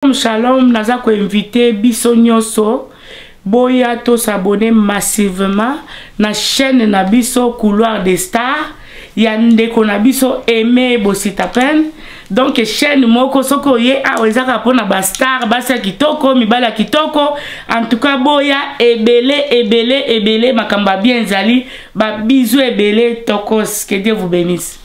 Shalom, naza ko invité biso nyoso boya to s'abonner massivement na chaîne na biso Couloir des Stars ya ndeko na biso Aimé Bositapen. Donc chaîne moko soko ye awezaka pona ba star basa kitoko mibala kitoko. En tout cas boya ebele makamba bien zali ba bisous ebele tokos, que Dieu vous bénisse.